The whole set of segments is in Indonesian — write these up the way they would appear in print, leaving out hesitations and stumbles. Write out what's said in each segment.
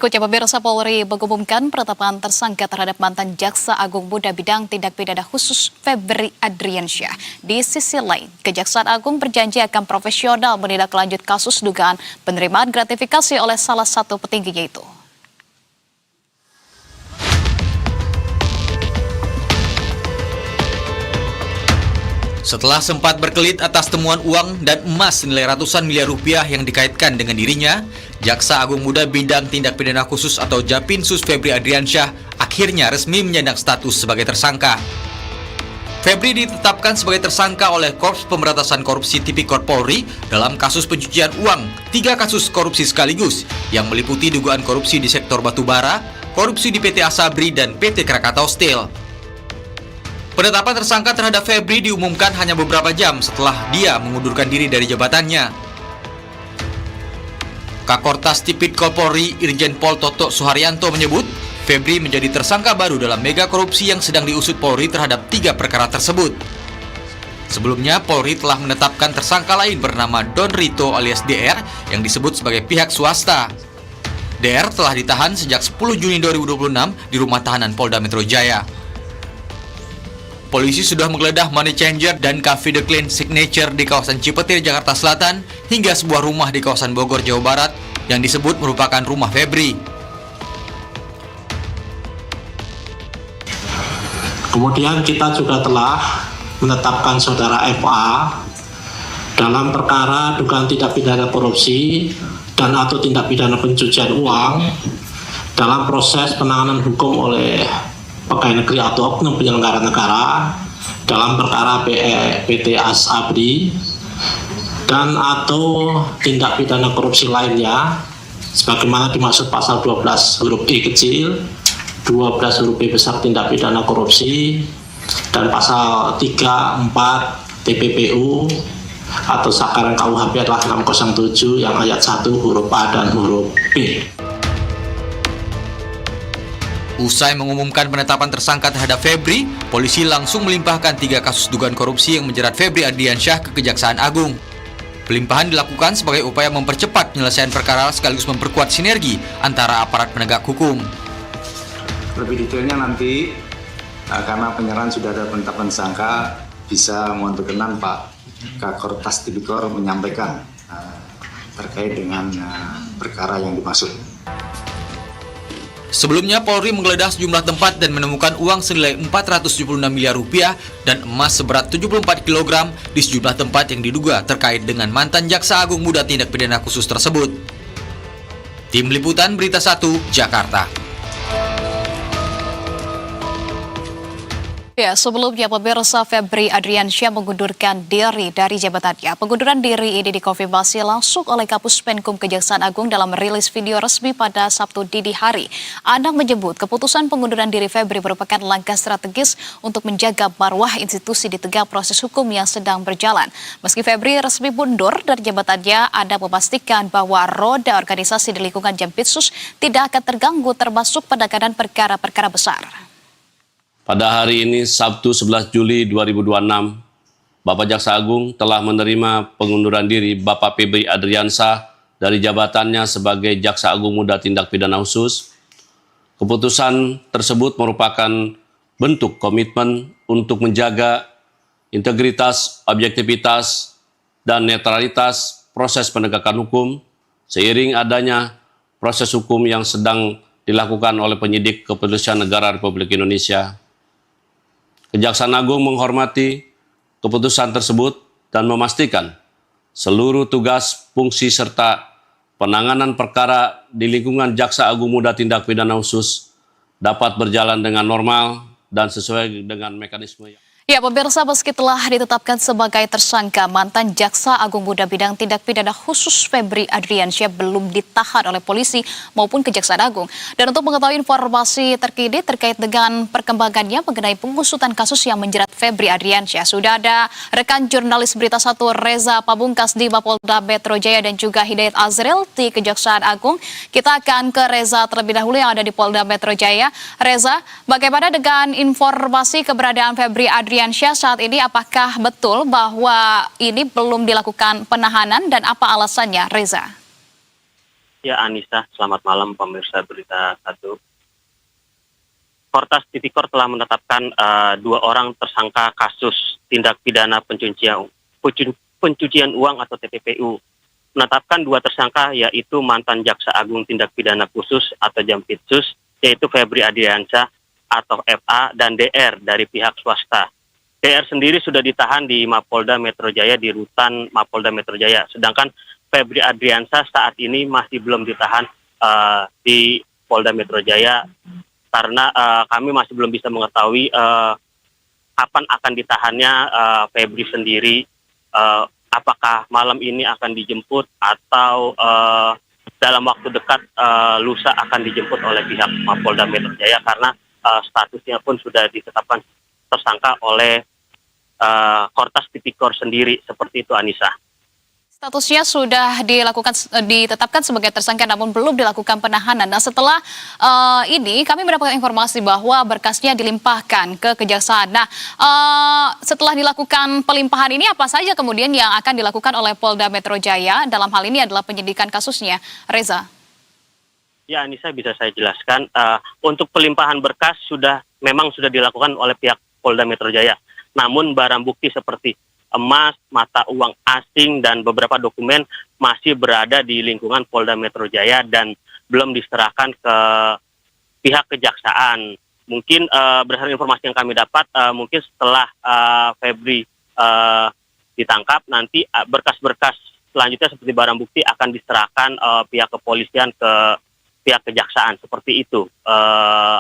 Kocap Pemirsa Polri mengumumkan penetapan tersangka terhadap mantan Jaksa Agung Muda Bidang Tindak Pidana Khusus Febri Adriansyah. Di sisi lain, Kejaksaan Agung berjanji akan profesional menindaklanjut kasus dugaan penerimaan gratifikasi oleh salah satu petingginya itu. Setelah sempat berkelit atas temuan uang dan emas senilai ratusan miliar rupiah yang dikaitkan dengan dirinya, Jaksa Agung Muda Bidang Tindak Pidana Khusus atau Japinsus Febri Adriansyah akhirnya resmi menyandang status sebagai tersangka. Febri ditetapkan sebagai tersangka oleh Korps Pemberantasan Korupsi Tipikor Polri dalam kasus pencucian uang 3 kasus korupsi sekaligus yang meliputi dugaan korupsi di sektor batubara, korupsi di PT Asabri dan PT Krakatau Steel. Penetapan tersangka terhadap Febri diumumkan hanya beberapa jam setelah dia mengundurkan diri dari jabatannya. Kakortas Tipikor Polri Irjen Pol Toto Suharyanto menyebut, Febri menjadi tersangka baru dalam mega korupsi yang sedang diusut Polri terhadap 3 perkara tersebut. Sebelumnya, Polri telah menetapkan tersangka lain bernama Don Rito alias DR yang disebut sebagai pihak swasta. DR telah ditahan sejak 10 Juni 2026 di rumah tahanan Polda Metro Jaya. Polisi sudah menggeledah money changer dan Cafe The Clean Signature di kawasan Cipetir, Jakarta Selatan, hingga sebuah rumah di kawasan Bogor, Jawa Barat, yang disebut merupakan rumah Febri. Kemudian kita juga telah menetapkan saudara FA dalam perkara dugaan tindak pidana korupsi dan atau tindak pidana pencucian uang dalam proses penanganan hukum oleh pegawai negeri atau oknum penyelenggara negara dalam perkara PT Asabri dan atau tindak pidana korupsi lainnya sebagaimana dimaksud pasal 12 huruf I kecil, 12 huruf B besar tindak pidana korupsi dan pasal 3, 4 TPPU atau Sakaran KUHP adalah 607 yang ayat 1 huruf A dan huruf B. Usai mengumumkan penetapan tersangka terhadap Febri, polisi langsung melimpahkan 3 kasus dugaan korupsi yang menjerat Febri Adriansyah ke Kejaksaan Agung. Pelimpahan dilakukan sebagai upaya mempercepat penyelesaian perkara sekaligus memperkuat sinergi antara aparat penegak hukum. Lebih detailnya nanti, karena penyerahan sudah ada penetapan tersangka, bisa mohon berkenan Pak Kakortas Tipikor menyampaikan terkait dengan perkara yang dimaksud. Sebelumnya, Polri menggeledah sejumlah tempat dan menemukan uang senilai 476 miliar rupiah dan emas seberat 74 kg di sejumlah tempat yang diduga terkait dengan mantan Jaksa Agung Muda Tindak Pidana Khusus tersebut. Tim Liputan Berita 1, Jakarta. Ya, sebelumnya pemirsa Febri Adriansyah mengundurkan diri dari jabatannya. Pengunduran diri ini dikonfirmasi langsung oleh Kapus Penkum Kejaksaan Agung dalam rilis video resmi pada Sabtu dini hari. Anang menyebut keputusan pengunduran diri Febri merupakan langkah strategis untuk menjaga marwah institusi di tengah proses hukum yang sedang berjalan. Meski Febri resmi mundur dari jabatannya, Anang memastikan bahwa roda organisasi di lingkungan Japinsus tidak akan terganggu termasuk penanganan perkara-perkara besar. Pada hari ini, Sabtu 11 Juli 2026, Bapak Jaksa Agung telah menerima pengunduran diri Bapak Febri Adriansyah dari jabatannya sebagai Jaksa Agung Muda Tindak Pidana Khusus. Keputusan tersebut merupakan bentuk komitmen untuk menjaga integritas, objektivitas, dan netralitas proses penegakan hukum seiring adanya proses hukum yang sedang dilakukan oleh penyidik Kepolisian Negara Republik Indonesia. Kejaksaan Agung menghormati keputusan tersebut dan memastikan seluruh tugas, fungsi, serta penanganan perkara di lingkungan Jaksa Agung Muda Tindak Pidana Khusus dapat berjalan dengan normal dan sesuai dengan mekanisme yang... Ya, pemirsa, meski telah ditetapkan sebagai tersangka, mantan Jaksa Agung Muda Bidang Tindak Pidana Khusus Febri Adriansyah belum ditahan oleh polisi maupun Kejaksaan Agung. Dan untuk mengetahui informasi terkini terkait dengan perkembangannya mengenai pengusutan kasus yang menjerat Febri Adriansyah, sudah ada rekan jurnalis Berita 1 Reza Pamungkas di Mapolda Metro Jaya dan juga Hidayat Azril di Kejaksaan Agung. Kita akan ke Reza terlebih dahulu yang ada di Polda Metro Jaya. Reza, bagaimana dengan informasi keberadaan Febri Adriansyah saat ini, apakah betul bahwa ini belum dilakukan penahanan dan apa alasannya, Reza? Ya, Anissa, selamat malam pemirsa Berita 1. Kortas Tipikor telah menetapkan 2 orang tersangka kasus tindak pidana pencucian uang atau TPPU. Menetapkan 2 tersangka yaitu mantan Jaksa Agung Tindak Pidana Khusus atau Jampitsus, yaitu Febri Adriansyah atau FA dan DR dari pihak swasta. DR sendiri sudah ditahan di Mapolda Metro Jaya di rutan Mapolda Metro Jaya, sedangkan Febri Adriansyah saat ini masih belum ditahan di Polda Metro Jaya karena kami masih belum bisa mengetahui kapan akan ditahannya Febri sendiri. Apakah malam ini akan dijemput atau dalam waktu dekat lusa akan dijemput oleh pihak Mapolda Metro Jaya karena statusnya pun sudah ditetapkan tersangka oleh Kortas Tipikor sendiri, seperti itu, Anissa. Statusnya sudah ditetapkan sebagai tersangka namun belum dilakukan penahanan. Nah, setelah ini kami mendapatkan informasi bahwa berkasnya dilimpahkan ke kejaksaan. Nah, setelah dilakukan pelimpahan ini apa saja kemudian yang akan dilakukan oleh Polda Metro Jaya dalam hal ini adalah penyidikan kasusnya, Reza? Ya, Anissa, bisa saya jelaskan. Untuk pelimpahan berkas memang sudah dilakukan oleh pihak Polda Metro Jaya. Namun barang bukti seperti emas, mata uang asing, dan beberapa dokumen masih berada di lingkungan Polda Metro Jaya dan belum diserahkan ke pihak kejaksaan. Mungkin berdasarkan informasi yang kami dapat, mungkin setelah Febri ditangkap, nanti berkas-berkas selanjutnya seperti barang bukti akan diserahkan pihak kepolisian ke pihak kejaksaan. Seperti itu,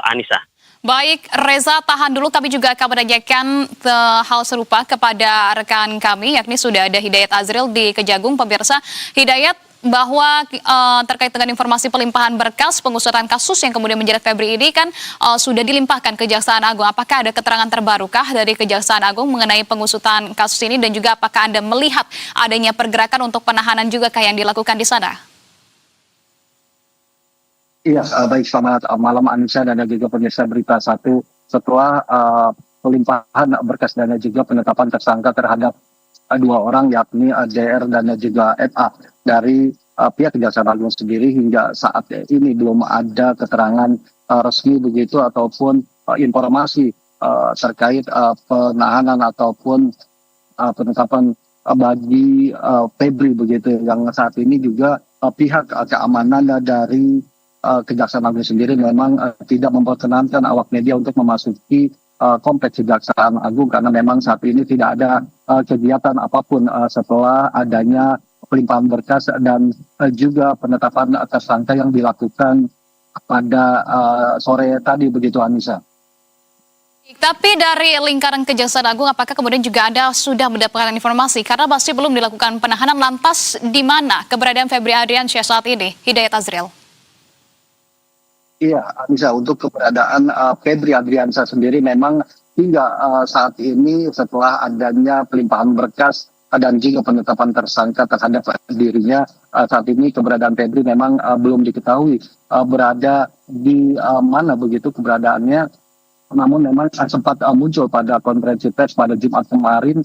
Anissa. Baik, Reza, tahan dulu. Kami juga akan menanyakan hal serupa kepada rekan kami, yakni sudah ada Hidayat Azril di Kejagung. Pemirsa, Hidayat, bahwa terkait dengan informasi pelimpahan berkas pengusutan kasus yang kemudian menjerat Febri ini kan sudah dilimpahkan ke Kejaksaan Agung. Apakah ada keterangan terbarukah dari Kejaksaan Agung mengenai pengusutan kasus ini, dan juga apakah Anda melihat adanya pergerakan untuk penahanan juga yang dilakukan di sana? Iya, baik, selamat malam Anissa dan juga pemirsa Berita 1. Setelah pelimpahan berkas dan juga penetapan tersangka terhadap 2 orang yakni DR dan juga FA dari pihak Kejaksaan Agung sendiri, hingga saat ini belum ada keterangan resmi begitu ataupun informasi terkait penahanan ataupun penetapan bagi Febri begitu, yang saat ini juga pihak keamanan dari Kejaksaan Agung sendiri memang tidak memperkenankan awak media untuk memasuki kompleks Kejaksaan Agung karena memang saat ini tidak ada kegiatan apapun setelah adanya pelimpahan berkas dan juga penetapan tersangka yang dilakukan pada sore tadi begitu, Anissa. Tapi dari lingkaran Kejaksaan Agung, apakah kemudian juga Anda sudah mendapatkan informasi karena masih belum dilakukan penahanan, lantas di mana keberadaan Febri Adriansyah saat ini, Hidayat Azril? Iya, Anissa, untuk keberadaan Febri Adriansyah sendiri memang hingga saat ini setelah adanya pelimpahan berkas dan juga penetapan tersangka terhadap dirinya, saat ini keberadaan Febri memang belum diketahui berada di mana begitu keberadaannya. Namun memang sempat muncul pada konferensi pers pada Jumat kemarin,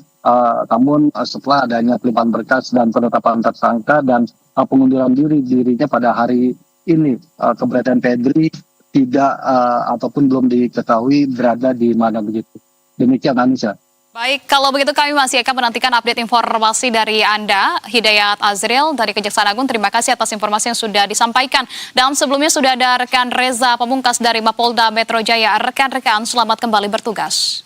namun setelah adanya pelimpahan berkas dan penetapan tersangka dan pengunduran dirinya pada hari ini, keberadaan Febri tidak ataupun belum diketahui berada di mana begitu. Demikian, Anissa. Baik, kalau begitu kami masih akan menantikan update informasi dari Anda, Hidayat Azril dari Kejaksaan Agung. Terima kasih atas informasi yang sudah disampaikan. Dan sebelumnya sudah ada rekan Reza Pamungkas dari Mapolda Metro Jaya. Rekan-rekan, selamat kembali bertugas.